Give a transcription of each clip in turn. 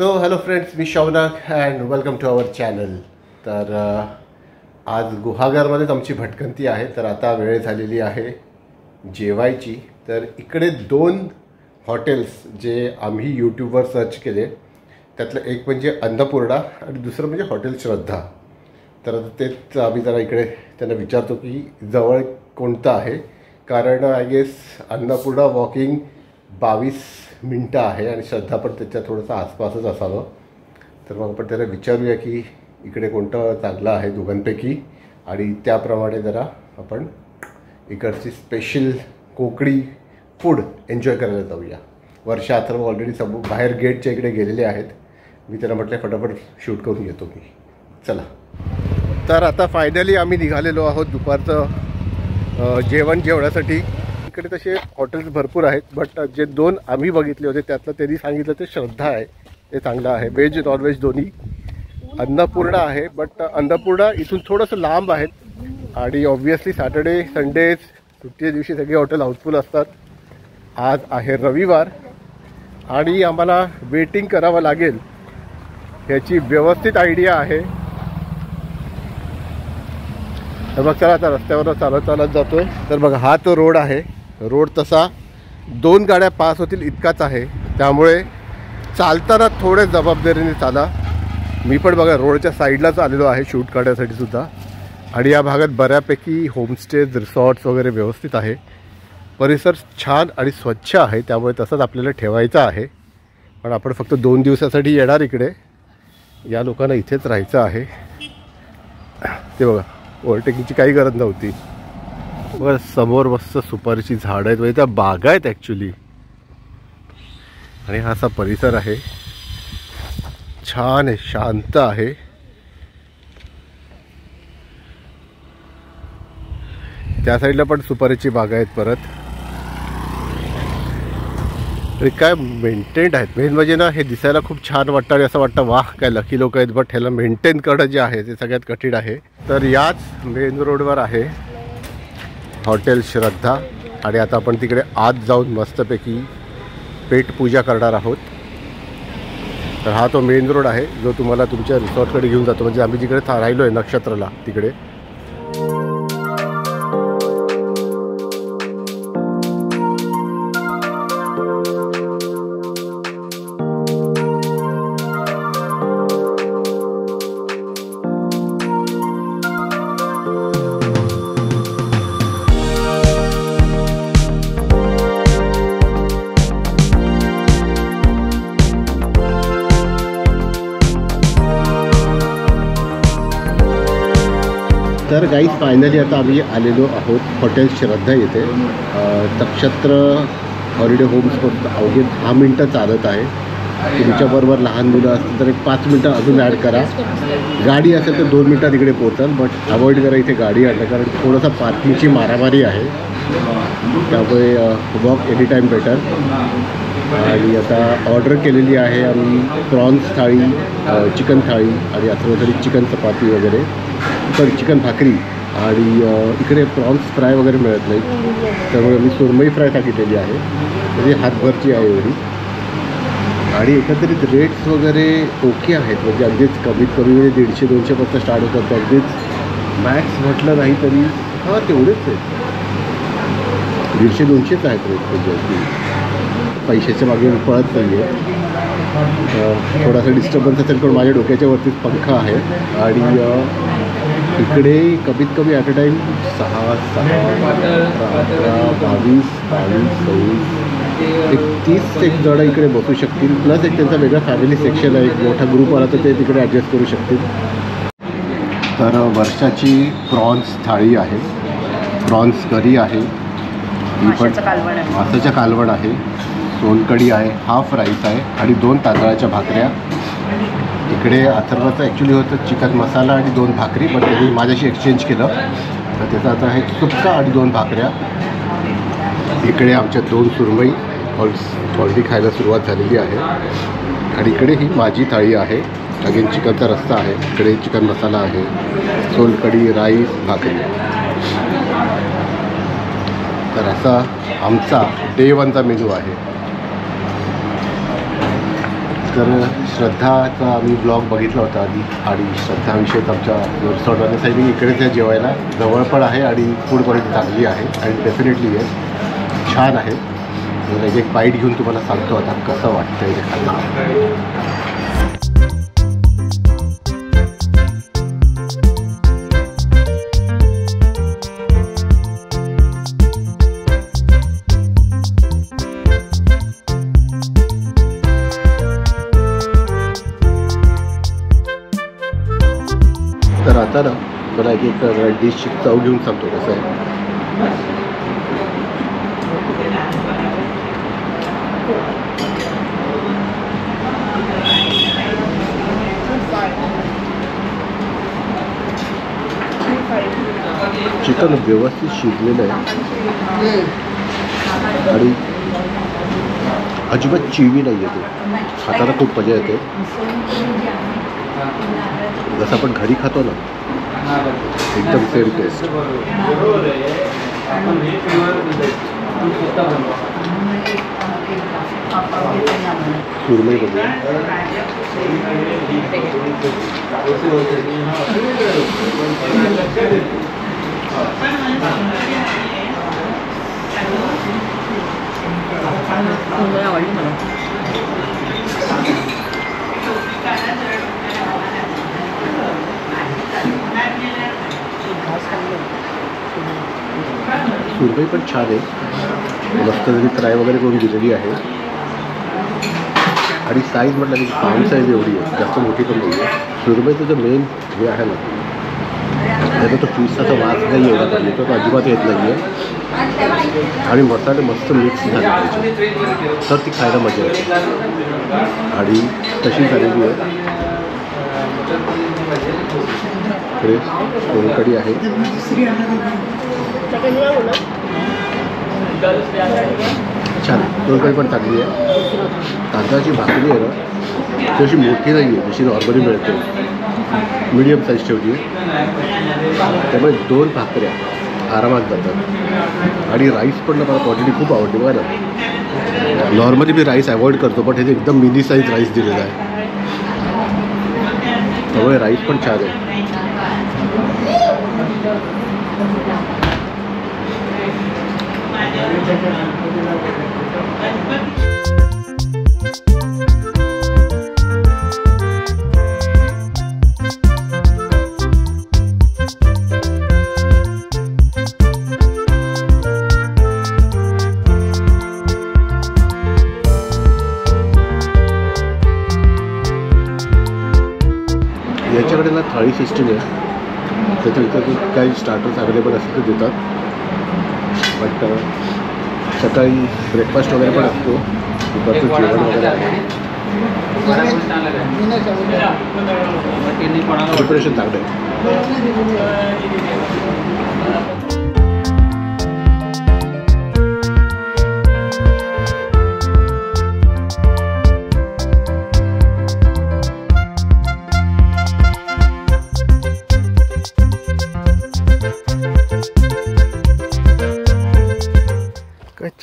So hello friends, मी Shaunak and welcome to our channel. तर आज गुहागरमध्येच आमची भटकंती आहे. तर आता वेळ झालेली आहे जेवायची. तर इकडे दोन हॉटेल्स जे आम्ही यूट्यूबवर सर्च केले, त्यातलं एक म्हणजे अन्नपूर्णा आणि दुसरं म्हणजे हॉटेल श्रद्धा. तर तेच आम्ही जरा इकडे त्यांना विचारतो की जवळ कोणतं आहे, कारण आय गेस अन्नपूर्णा वॉकिंग 22 मिनटं आहे आणि श्रद्धा पण त्याच्या थोडंसं आसपासच असावं. तर मग आपण त्याला विचारूया की इकडे कोणतं चांगलं आहे दोघांपैकी, आणि त्याप्रमाणे जरा आपण इकडची स्पेशल कोकणी फूड एन्जॉय करायला जाऊया. वर्षा अथर्व ऑलरेडी बाहेर गेटच्या इकडे गेलेले आहेत. मी त्याला म्हटलं फटाफट शूट करून घेतो मी. चला. तर आता फायनली आम्ही निघालेलो आहोत दुपारचं जेवण जेवण्यासाठी. इकडे तसे हॉटेल्स भरपूर आहेत, बट जे दोन आम्ही बघितले होते त्यातलं त्यांनी सांगितलं ते श्रद्धा आहे, ते चांगलं आहे. व्हेज नॉनव्हेज दोन्ही. अन्नपूर्णा आहे, बट अन्नपूर्णा इथून थोडंसं लांब आहेत आणि ऑब्व्हियसली सॅटर्डे संडेज सुट्टीच्या दिवशी सगळे हॉटेल हाऊसफुल असतात. आज आहे रविवार आणि आम्हाला वेटिंग करावं लागेल ह्याची व्यवस्थित आयडिया आहे. तर बघ, चला आता रस्त्यावर चालत जातोय. तर बघा, हा तो रोड आहे. रोड तसा 2 गाड्या पास होतील इतकाच आहे, त्यामुळे चालताना थोडे जबाबदारीने चाला. मी पण बघा रोडच्या साईडलाच आलेलो आहे शूट काढण्यासाठी सुद्धा. आणि या भागात बऱ्यापैकी होमस्टेज रिसॉर्ट्स वगैरे व्यवस्थित आहे. परिसर छान आणि स्वच्छ आहे, त्यामुळे तसंच आपल्याला ठेवायचं आहे. पण आपण फक्त 2 दिवसासाठी येणार इकडे. या लोकांना इथेच राहायचं आहे. ते बघा, ओव्हरटेकिंगची काही गरज नव्हती. बघा समोर मस्त सुपारीची झाडं आहेत, म्हणजे त्या बागा आहेत ॲक्च्युली. आणि हा असा परिसर आहे, छान आहे, शांत आहे. त्या साईडला पण सुपारीची बागा आहेत परत. तरी काय मेंटेन्ड आहेत. मेन म्हणजे ना, हे दिसायला खूप छान वाटतं आणि असं वाटतं वाह काय लकी लोक आहेत, बट ह्याला मेंटेन करणं जे आहे ते सगळ्यात कठीण आहे. तर याच मेन रोडवर आहे हॉटेल श्रद्धा. आणि आता आपण तिकडे आत जाऊन मस्तपैकी पेटपूजा करणार आहोत. तर हा तो मेन रोड आहे जो तुम्हाला तुमच्या रिसॉर्टकडे घेऊन जातो, म्हणजे आम्ही जिकडे राहिलो आहे नक्षत्राला तिकडे. तर गाईज फायनली आता आम्ही आलेलो आहोत हॉटेल श्रद्धा येथे. नक्षत्र हॉलिडे होम्सपासून अवघे 10 मिनटं चालत आहे. तुमच्याबरोबर लहान मुलं असतील तर एक 5 मिनटं अजून ॲड करा. गाडी असेल तर 2 मिनटात इकडे पोहोचाल, बट अवॉइड करा इथे गाडी आणणं, कारण थोडंसं पार्किंगची मारामारी आहे. त्यामुळे वॉक एनी टाईम बेटर. आणि आता ऑर्डर केलेली आहे आम्ही प्रॉन्स थाळी, चिकन थाळी आणि अथर्वसाठी चिकन चपाती वगैरे, सॉरी चिकन भाकरी. आणि इकडे प्रॉन्स फ्राय वगैरे मिळत नाही, त्यामुळे मी सुरमई फ्राय सांगितलेली आहे, म्हणजे हातभरची आहे एवढी. आणि एकंदरीत रेट्स वगैरे ओके आहेत, म्हणजे अगदीच कमीत कमी म्हणजे 150-200 स्टार्ट होतात. अगदीच मॅक्स म्हटलं नाही तरी हां तेवढेच आहेत, 150-200 आहेत रेट. म्हणजे अगदी पैशाच्या मागे पळत नाही आहे. थोडासा डिस्टर्बन्स असेल पण माझ्या डोक्याच्या वरतीच पंखा आहे. आणि इकडे कमीत कमी ॲट अ टाईम 6, 22, 30 एक जणं इकडे बसू शकतील. प्लस एक त्यांचा वेगळा फॅमिली सेक्शन आहे, एक मोठा ग्रुप आला तर ते तिकडे ॲडजस्ट करू शकतील. तर वर्षाची प्रॉन्स थाळी आहे, प्रॉन्स करी आहे, माशाचं कालवण आहे, सोलकढी आहे, हाफ राईस आहे आणि 2 तांदळाच्या भाकऱ्या. इकडे अथर्वाचं ॲक्च्युली होतं चिकन मसाला आणि 2 भाकरी, पण त्यांनी माझ्याशी एक्सचेंज केलं, तर त्याचं आता आहे सुक्का आणि 2 भाकऱ्या. इकडे आमच्या 2 सुरमई ऑलरेडी खायला सुरुवात झालेली आहे. आणि इकडे ही माझी थाळी आहे, अगेन चिकनचा रस्सा आहे, इकडे चिकन मसाला आहे, सोलकढी, राईस, भाकरी. तर असा आमचा डे 1चा मेनू आहे. तर श्रद्धाचा आम्ही ब्लॉग बघितला होता आधी आणि श्रद्धाविषयीच आमच्या रिसॉर्टवाल्या साहेब इकडेच आहे जेवायला, जवळ पण आहे आणि फूड क्वालिटी चांगली आहे आणि डेफिनेटली आहे, छान आहे. तर एक बाईट घेऊन तुम्हाला सांगतो आता कसं वाटतं इथे खायला. तर आता ना मला एक डिशची चव घेऊन सांगतो कसं आहे. चिकन व्यवस्थित शिजलेलं आहे आणि अजिबात चिवी नाही येते, खाताना खूप मजा येते. जसं आपण घरी खातो ना एकदम सेम टेस्ट. सुरमई बघूया. सुरमई पण छान आहे, मस्त तरी फ्राय वगैरे करून दिलेली आहे आणि साईज म्हटलं की पाऊंड साईज एवढी आहे, जास्त मोठी पण नाही आहे. सुरमईचं जो मेन हे आहे ना त्याचा तो फिशचा वास नाही एवढा पाहिजे, तो अजिबात येत नाही आहे आणि मसाले मस्त मिक्स झाले पाहिजे तर ती खायला मजा येते आणि तशी झालेली आहे. सोलकढी आहे, छान. सोलकढी पण चांगली आहे. तांदळाची भाकरी आहे ना ती अशी मोठी नाही आहे जशी नॉर्मली मिळते, मीडियम साईज ठेवली आहे, त्यामुळे 2 भाकऱ्या आरामात जातात आणि राईस पण ना मला क्वांटिटी खूप आवडते. बघा ना, नॉर्मली मी राईस अवॉइड करतो पण हे एकदम मिनी साईज राईस दिलेला आहे, त्यामुळे राईस पण छान आहे. याच्याकडे ना थाळी सिस्टीम आहे, त्याच्या इथं काही स्टार्टर्स अवेलेबल असतील ते देतात, बट सकाळी ब्रेकफास्ट वगैरे पण असतो, दुपारचं जेवण वगैरे आहे. प्रिपरेशन चांगलं आहे.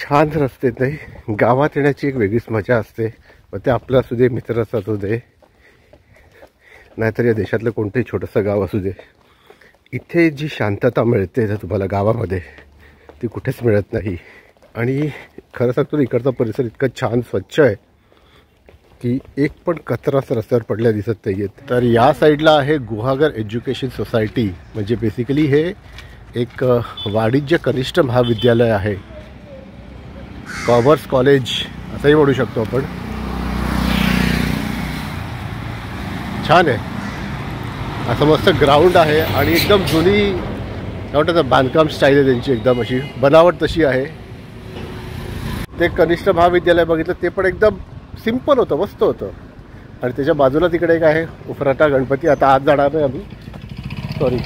छान रस्ते नाही, गावात येण्याची एक वेगळीच मजा असते. मग ते आपलं असू दे, मित्राचं असू दे, नाहीतर या देशातलं कोणतंही छोटंसं गाव असू दे, इथे जी शांतता मिळते ना तुम्हाला गावामध्ये ती कुठेच मिळत नाही. आणि खरं सांगतो इकडचा परिसर इतका छान स्वच्छ आहे की एक पण कचराच रस्त्यावर पडल्या दिसत नाही आहेत. तर या साईडला आहे गुहागर एज्युकेशन सोसायटी, म्हणजे बेसिकली हे एक वाणिज्य कनिष्ठ महाविद्यालय आहे, कॉमर्स कॉलेज असंही म्हणू शकतो आपण. छान आहे, असं मस्त ग्राउंड आहे आणि एकदम जुनी काय म्हणतात बांधकाम स्टाईल आहे त्यांची, एकदम अशी बनावट तशी आहे. ते कनिष्ठ महाविद्यालय बघितलं ते पण एकदम सिम्पल होतं, मस्त होतं. आणि त्याच्या बाजूला तिकडे एक आहे उफराटा गणपती. आता आज जाणार नाही आम्ही, सॉरी,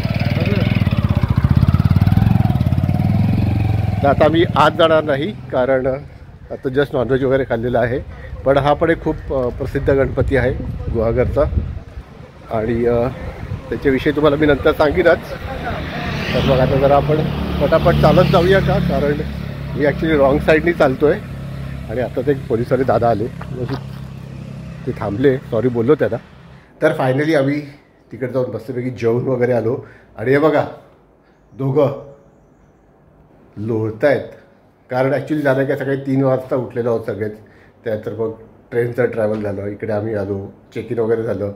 तर आता आम्ही आज जाणार नाही कारण आता जस्ट नॉनव्हेज वगैरे खाल्लेलं आहे. पण हा पण एक खूप प्रसिद्ध गणपती आहे गुहागरचा आणि त्याच्याविषयी तुम्हाला मी नंतर सांगीनच. तर मग आता जरा आपण पटापट चालत जाऊया का, कारण मी ॲक्च्युली रॉंग साईडनी चालतो आहे आणि आता ते पोलिसवाले दादा आले. ते थांबले, सॉरी बोललो त्याला. तर फायनली आम्ही तिकडे जाऊन मस्तपैकी जेवण वगैरे आलो. आणि हे बघा दोघं लोळत आहेत, कारण ॲक्च्युली झालं काय सकाळी 3 वाजता उठलेलो आहोत सगळेच. त्यानंतर मग ट्रेनचं ट्रॅव्हल झालं, इकडे आम्ही आलो, चेक इन वगैरे झालं.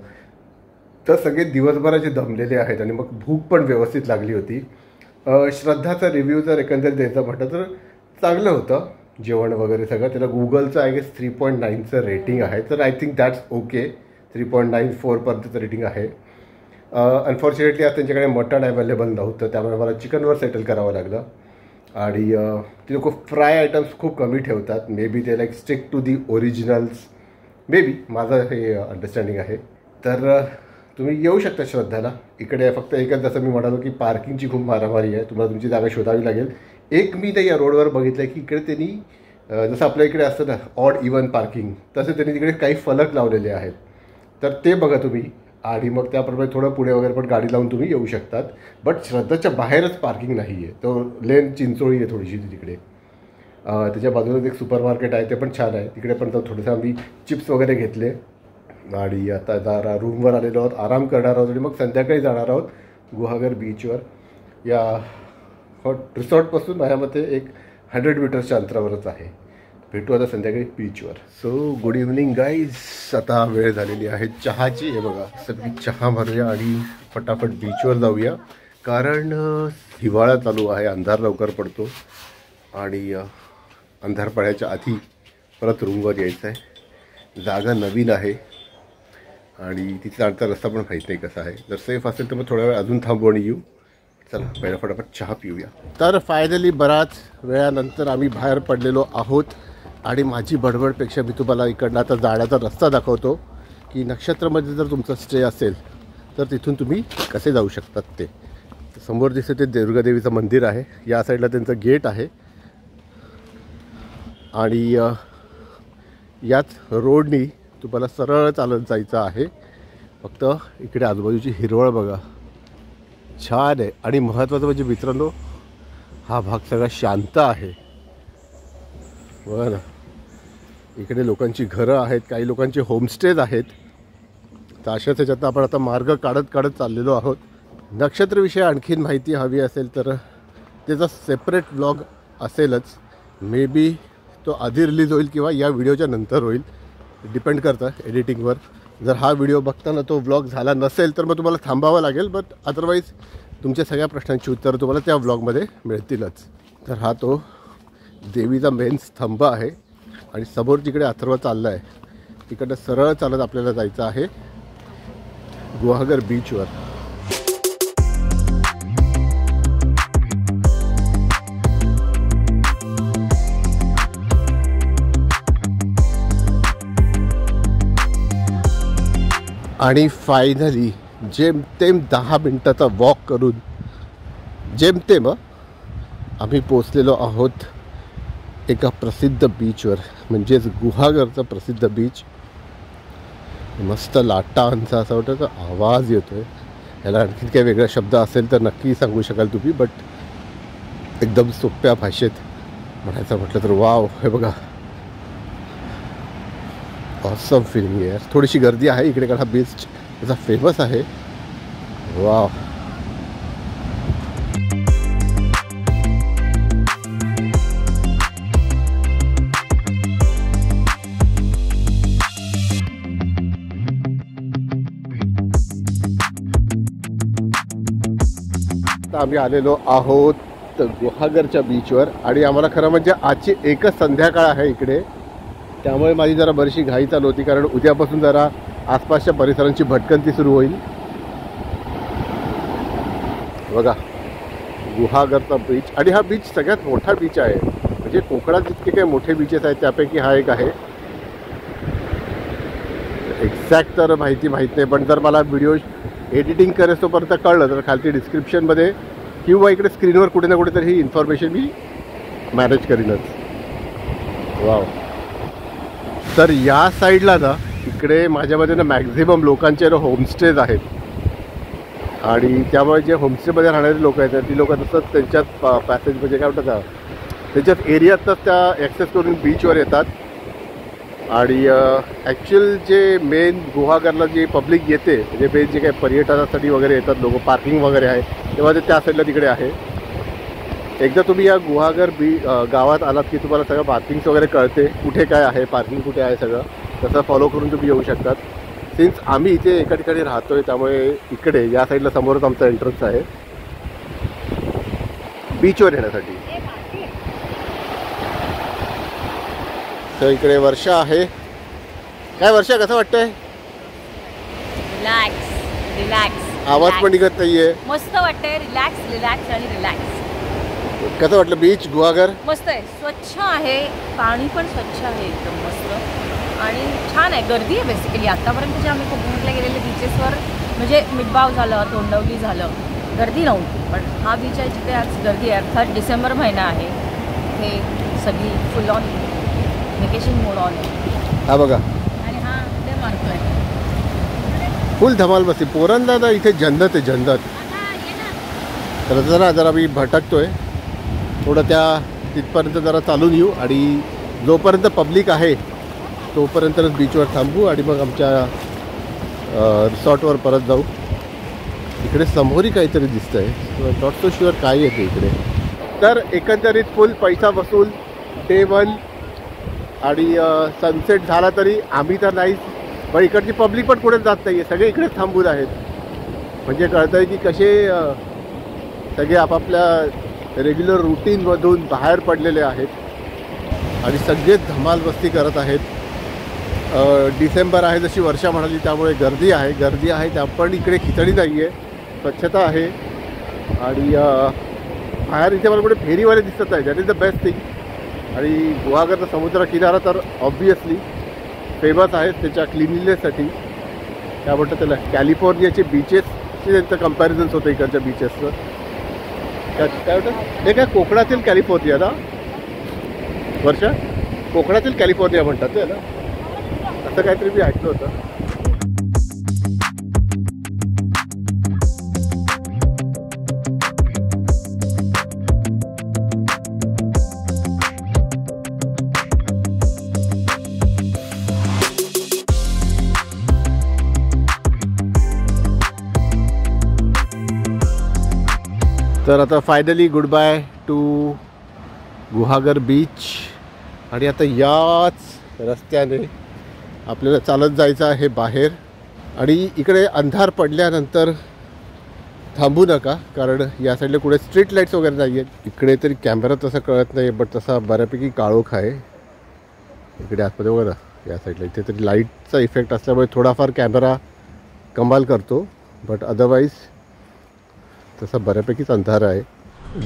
तर सगळे दिवसभराचे दमलेले आहेत आणि मग भूक पण व्यवस्थित लागली होती. श्रद्धाचा रिव्ह्यू जर एकंदरीत द्यायचं म्हटलं तर चांगलं होतं जेवण वगैरे सगळं. त्याला गुगलचं आय गेस 3.9चं रेटिंग आहे, तर आय थिंक दॅट्स ओके. 3.94पर्यंतचं रेटिंग आहे. अनफॉर्च्युनेटली आज त्यांच्याकडे मटण अवेलेबल नव्हतं, त्यामुळे मला चिकनवर सेटल करावं लागलं. आणि ते लोक फ्राय आयटम्स खूप कमी ठेवतात. मे बी ते like stick to the originals, maybe माझं हे अंडरस्टँडिंग आहे. तर तुम्ही येऊ शकता श्रद्धाला. इकडे फक्त एकच जसं मी म्हणालो की पार्किंगची खूप मारामारी आहे, तुम्हाला तुमची जागा शोधावी लागेल. एक मी तर या रोडवर बघितलं आहे की इकडे त्यांनी जसं आपल्या इकडे असतं ना ऑड इव्हन पार्किंग, तसं त्यांनी तिकडे काही फलक लावलेले आहेत. तर ते बघा तुम्ही, आणि मग त्याप्रमाणे थोडं पुढे वगैरे पण गाडी लावून तुम्ही येऊ शकतात. बट श्रद्धाच्या बाहेरच पार्किंग नाही आहे, तो लेन चिंचोळी आहे थोडीशी तिकडे. त्याच्या बाजूलाच एक सुपर मार्केट आहे, ते पण छान आहे. तिकडे पण तर थोडंसं आम्ही चिप्स वगैरे घेतले. आणि आता जरा रूमवर आलेलो आहोत, आराम करणार आहोत. आणि मग संध्याकाळी जाणार आहोत गुहागर बीचवर. या रिसॉर्टपासून माझ्या मते एक 100 मीटर्सच्या अंतरावरच आहे. भेटू आता संध्याकाळी बीचवर. So good evening guys. आता वेळ झालेली आहे चहाची. हे बघा सगळी चहा मारूया आणि फटाफट बीचवर जाऊया, कारण हिवाळा चालू आहे, अंधार लवकर पडतो आणि अंधार पडायच्या आधी परत रूमवर यायचं आहे. जागा नवीन आहे आणि तिथला आणता रस्ता पण माहीत नाही कसा आहे. जर सेफ असेल तर मग थोड्या वेळ अजून थांबू आणि येऊ. चला पहिला फटाफट चहा पिऊया. तर फायनली बराच वेळानंतर आम्ही बाहेर पडलेलो आहोत. आणि माझी बडबडपेक्षा मी तुम्हाला इकडनं आता जाण्याचा रस्ता दाखवतो की नक्षत्रमध्ये जर तुमचा स्टे असेल तर तिथून तुम्ही कसे जाऊ शकतात. ते समोर दिसते ते दुर्गादेवीचं मंदिर आहे, या साईडला त्यांचं गेट आहे. आणि याच रोडनी तुम्हाला सरळ चालत जायचं आहे. फक्त इकडे आजूबाजूची हिरवळ बघा, छान आहे. आणि महत्त्वाचं म्हणजे मित्रांनो, हा भाग सगळा शांत आहे. बघा ना, इकडे लोकांची घरं आहेत, काही लोकांचे होमस्टेज आहेत. तर अशाच ह्याच्यात आपण आता मार्ग काढत काढत चाललेलो आहोत. नक्षत्रविषयी आणखीन माहिती हवी असेल तर त्याचा सेपरेट व्लॉग असेलच. मे बी तो आधी रिलीज होईल किंवा या व्हिडिओच्या नंतर होईल, डिपेंड करतं एडिटिंगवर. जर हा व्हिडिओ बघताना तो व्लॉग झाला नसेल तर मग तुम्हाला थांबावं लागेल. बट अदरवाईज तुमच्या सगळ्या प्रश्नांची उत्तरं तुम्हाला त्या व्लॉगमध्ये मिळतीलच. तर हा तो देवीचा मेन स्तंभ आहे आणि समोर जिकडे अथर्व चालला आहे तिकडं सरळ चालत आपल्याला जायचं आहे गुहागर बीचवर. आणि फायनली जेमतेम 10 मिनिटाचा वॉक करून जेमतेम आम्ही पोचलेलो आहोत एका प्रसिद्ध बीचवर, म्हणजेच गुहागरचा प्रसिद्ध बीच. मस्त लाटांचा असं वाटतं आवाज येतोय. ह्याला आणखी काही वेगळा शब्द असेल तर नक्की सांगू शकाल तुम्ही, बट एकदम सोप्या भाषेत म्हणायचं म्हटलं तर वाव. हे बघा ऑसम फिलिंग आहे. थोडीशी गर्दी आहे इकडे कारण हा बीच त्याचा फेमस आहे. वाव. आम्ही आलेलो आहोत गुहागरच्या बीचवर आणि आम्हाला खरं म्हणजे आजची एकच संध्याकाळ आहे इकडे, त्यामुळे माझी जरा बरीचशी घाई चालू होती, कारण उद्यापासून जरा आसपासच्या परिसरांची भटकंती सुरू होईल. बघा गुहागरचा बीच. आणि हा बीच सगळ्यात मोठा बीच आहे, म्हणजे कोकणात जितके काही मोठे बीचेस आहेत त्यापैकी हा एक आहे. एक्झॅक्ट तर माहिती माहीत नाही, पण जर मला व्हिडिओ एडिटिंग करेस तोपर्यंत कळलं तर खालती डिस्क्रिप्शनमध्ये किंवा इकडे स्क्रीनवर कुठे ना कुठेतरी ही इन्फॉर्मेशन मी मॅनेज करीनच. वाव. तर या साईडला ना इकडे माझ्यामध्ये ना मॅक्झिमम लोकांचे होमस्टेज आहेत आणि त्यामुळे जे होमस्टेमध्ये राहणारे लोक आहेत ती लोक तसंच त्यांच्यात पॅसेज म्हणजे काय म्हणतात त्यांच्यात एरियातच त्या ॲक्सेस करून बीचवर येतात आणि ॲक्च्युअल जे मेन गुहागरला जे पब्लिक येते म्हणजे मेन जे काही पर्यटनासाठी वगैरे येतात लोक, पार्किंग वगैरे आहे तेव्हा ते त्या साईडला तिकडे आहे. एकदा तुम्ही या गुहागर गावात आलात की तुम्हाला सगळं पार्किंग्स वगैरे कळते, कुठे काय आहे, पार्किंग कुठे आहे, सगळं तसं फॉलो करून तुम्ही येऊ शकतात. सिन्स आम्ही इथे एका ठिकाणी राहतो आहे त्यामुळे इकडे या साईडला समोरच आमचा एंट्रन्स आहे बीचवर येण्यासाठी. तर इकडे वर्षा आहे. काय वर्षा, कसं वाटतंय? Relax relax. आवाज पण निघत नाहीये. मस्त वाटतंय. रिलॅक्स रिलॅक्स आणि रिलॅक्स. कसं वाटलं बीच गुहागर? मस्त आहे, स्वच्छ आहे, पाणी पण स्वच्छ आहे एकदम मस्त आणि छान आहे. गर्दी आहे बेसिकली. आतापर्यंत जे आम्ही कोकणातल्या गेलेले बीचेसवर म्हणजे मिठबाव झालं, तोंडवली झालं, गर्दी नव्हती. पण हा बीच आहे जिथे आज गर्दी आहे. अर्थात डिसेंबर महिना आहे, हे सगळी फुल ऑन व्हेकेशन मोड ऑन आहे. हा बघा, आणि हा ते मारतोय फुल धमाल बसते. पोरांना ना इथे जन्नत आहे, जन्नत. तर जरा मी भटकतोय थोडं, त्या तिथपर्यंत जरा चालून येऊ आणि जोपर्यंत पब्लिक आहे तोपर्यंतच बीचवर थांबू आणि मग आमच्या रिसॉर्टवर परत जाऊ. इकडे समोरही काहीतरी दिसतंय, नॉट सो शुअर काय येते इकडे. तर एकंदरीत फुल पैसा वसूल डे 1 आणि सनसेट झाला तरी आम्ही तर नाहीच, पण इकडची पब्लिक पण पुढे जात नाही आहे, सगळे इकडेच थांबून आहेत. म्हणजे कळतं आहे की कसे सगळे आपापल्या रेग्युलर रुटीनमधून बाहेर पडलेले आहेत आणि सगळेच धमाल मस्ती करत आहेत. डिसेंबर आहे जशी वर्षा म्हणाली, त्यामुळे गर्दी आहे. त्या पण इकडे खिचडी नाही आहे, स्वच्छता आहे आणि बाहेर इथे मला कुठे फेरीवाले दिसत नाही. That is the best thing. आणि गुहागरचा समुद्र किनारा तर ऑब्वियसली फेमस आहे त्याच्या क्लिनलीनेससाठी. काय म्हणतात त्याला, कॅलिफोर्नियाचे बीचेसचे त्यांचं कम्पॅरिझन्स होतं इकडच्या बीचेसचं. काय म्हणतात हे, काय कोकणातील कॅलिफोर्निया ना वर्षा, कोकणातील कॅलिफोर्निया म्हणतात ते ना, असं काहीतरी मी ऐकलं होतं. तर आता finally good by two Guhagar beach. आणि आता याच रस्त्याने आपल्याला चालत जायचं आहे बाहेर. आणि इकडे अंधार पडल्यानंतर थांबू नका, कारण या साईडला कुठे स्ट्रीट लाईट्स वगैरे नाही आहेत. इकडे तरी कॅमेरा तसं कळत नाही, बट तसा बऱ्यापैकी काळोख आहे इकडे आतमध्ये वगैरे. या साईडला इथे तरी लाईटचा इफेक्ट असल्यामुळे थोडाफार कॅमेरा कमाल करतो, बट अदरवाईज तसा बऱ्यापैकीच अंधार आहे.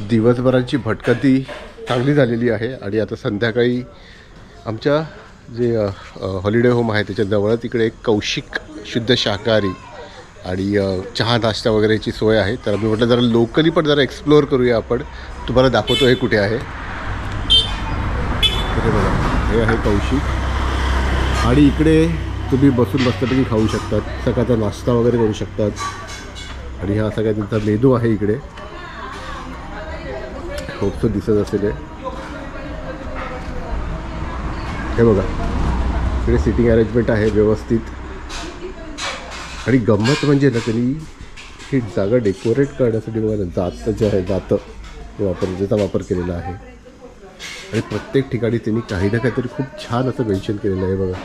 दिवसभराची भटकंती चांगली झालेली आहे आणि आता संध्याकाळी आमच्या जे हॉलिडे होम आहे त्याच्या जवळ तिकडे एक कौशिक शुद्ध शाकाहारी आणि चहा नाश्ता वगैरेची सोय आहे. तर आम्ही म्हटलं जरा लोकली पण जरा एक्सप्लोअर करूया आपण. तुम्हाला दाखवतो हे कुठे आहे. हे बघा, हे आहे कौशिक आणि इकडे तुम्ही बसून मस्तपैकी खाऊ शकतात, सकाळचा नाश्ता वगैरे करू शकतात. आणि हा सगळ्या त्यांचा मेनू आहे इकडे, खूप दिसत असेल. हे बघा, इकडे सिटिंग अरेंजमेंट आहे व्यवस्थित. आणि गंमत म्हणजे ना त्यांनी ही जागा डेकोरेट करण्यासाठी बघा ना, जातं जे आहे जातं ते त्याचा वापर केलेला आहे. आणि प्रत्येक ठिकाणी त्यांनी काही ना काहीतरी खूप छान असं मेन्शन केलेलं आहे बघा.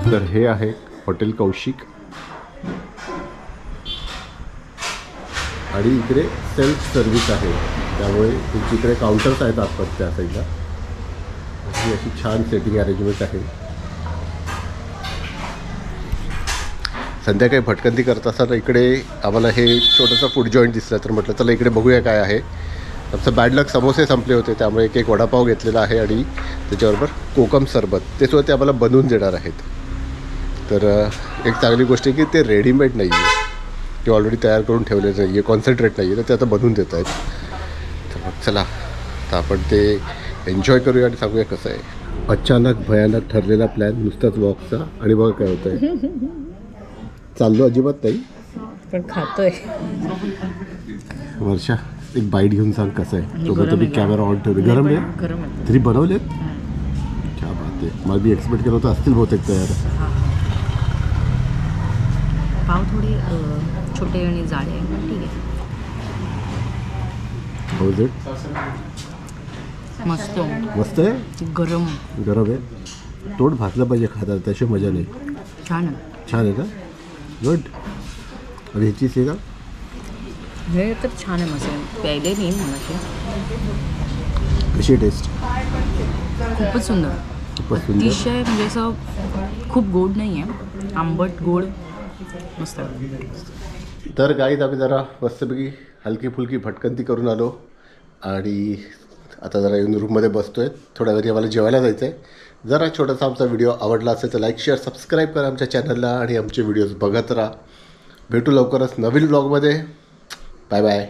तर हे आहे हॉटेल कौशिक आणि इकडे सेल्फ सर्व्हिस आहे, त्यामुळे इकडे काउंटर्स आहेत आसपास त्या साईडला. अशी छान सेटिंग अरेंजमेंट आहे. संध्याकाळी भटकंती करत असताना इकडे आम्हाला हे छोटंसं फूड जॉईंट दिसलं, तर म्हटलं चला इकडे बघूया काय आहे. आमचं बॅड लक समोसे संपले होते, त्यामुळे एक वडापाव घेतलेला आहे आणि त्याच्याबरोबर कोकम सरबत ते सुद्धा ते आम्हाला बनवून देणार आहेत. तर एक चांगली गोष्ट आहे की ते रेडीमेड नाही आहे, ते ऑलरेडी तयार करून ठेवलेलं नाही आहे, कॉन्सन्ट्रेट नाही आहे, तर ते आता बनवून देत आहेत. तर मग चला तर आपण ते एन्जॉय करूया आणि सांगूया कसं आहे. अचानक भयानक ठरलेला प्लॅन नुसताच वॉकचा आणि बघा काय होत आहे. चाललो अजिबात नाही पण खातोय. वर्षा एक बाईट घेऊन सांग कसं आहे. तो तुम्ही कॅमेरा ऑन ठेवले. गरम आहे तरी बनवलेत. क्या बात आहे. मला मी एक्सपेक्ट केलं होतं असतील बहुतेक तयार. पाव थोडे छोटे आणि जाडे आहे. ठीक आहे. हाऊ इज मस्त मस्त आहे. गरम आहे. तोंड भाजलं पाहिजे खाता त्याशी मजा नाही. छान आहे. छान आहे का. गुड. आणि ह्याची आहे का. हे तर छान आहे. मस्त प्यायले नाही म्हणाचे. कशी टेस्ट. खूपच सुंदर. अतिशय म्हणजे असं खूप गोड नाही आहे. आंबट गोड मस्त. तर गाईत आम्ही जरा मस्तपैकी हलकी फुलकी भटकंती करून आलो आणि आता जरा येऊन रूममध्ये बसतो आहे. थोड्या वेळी आम्हाला जेवायला जायचं आहे. जरा छोटासा आमचा व्हिडिओ आवडला असेल तर लाईक शेअर सबस्क्राईब करा आमच्या चॅनलला आणि आमचे व्हिडिओज बघत राहा. भेटू लवकरच नवीन ब्लॉगमध्ये. Bye bye.